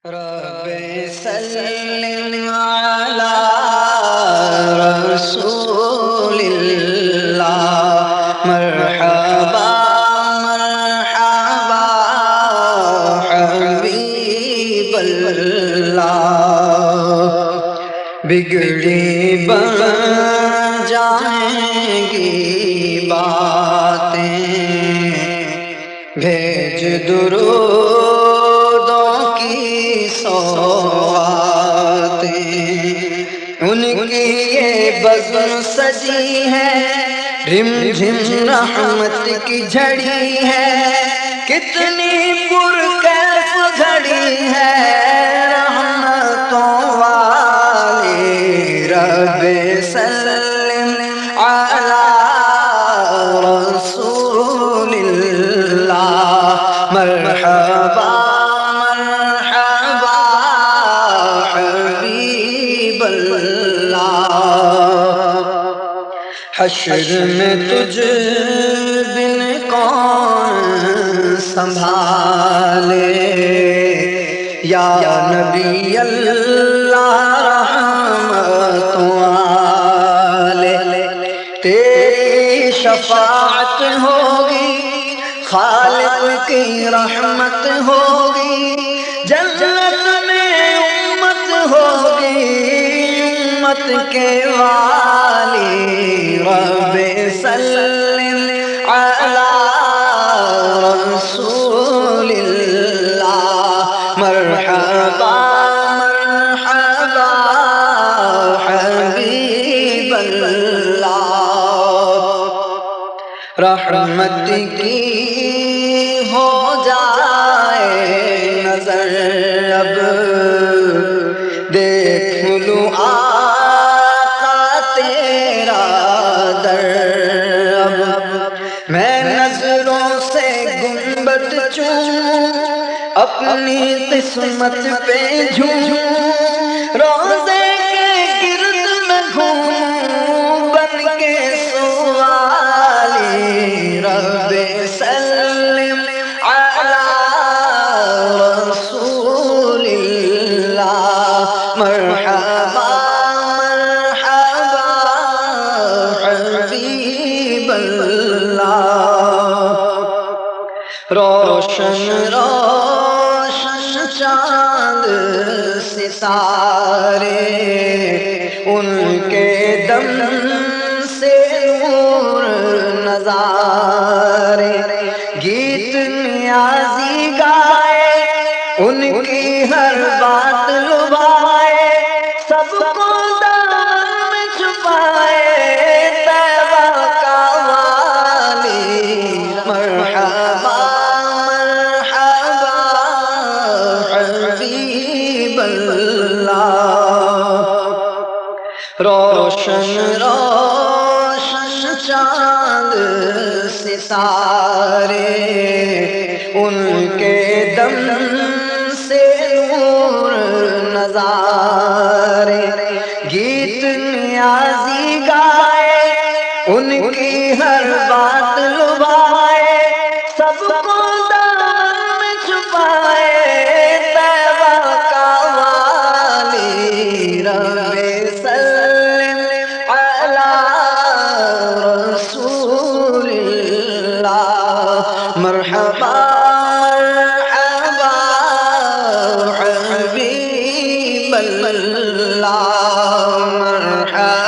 رب سلم علی رسول اللہ مرحبا مرحبا حبیب اللہ بگڑی بن جائیں گی باتیں بھیج درودوں کی سوغاتیں ان کی یہ بزم سجی ہے رم جھم رحمت کی جھڑی ہے کتنی پرکیف گھڑی ہے رحمتوں والی رب سلم علی رسول اللہ مرحبا مرحبا حبیب اللہ حشر میں تجھ بن کون سنبھالے یا نبی اللہ رحمتوں والے تیری شفاعت ہوگی خالق کی رحمت ہوگی جنت میں امت ہوگی امت کے والی رب سلم علی رسول اللہ مرحبا مرحبا حبیب اللہ رحمت کی ہو جائے نظر اب دیکھ لوں آقا تیرا در اب میں نظروں سے گنبد چوموں اپنی قسمت پہ جھوموں روزے کے گرد میں گھوموں بن کے سوالی رب سلم علی رسول اللہ مرحبا مرحبا حبیب اللہ روشن روشن چاند ستارے ان کے دم سے نور نظارے گیت نیازی گائے ان کی ہر بات لبائے سب کو دامن میں چھپائے طیبہ کا والی مرحبا مرحبا حبیب اللہ روشن روشن چاند ستارے ان کے دم سے نور نظارے گیت نیازی گائے ان کی ہر بات لبائے سب کو دامن میں چھپائے طیبہ کا والی رب سلم علی رسول اللہ مرحبا مرحبا حبیب اللہ مرحبا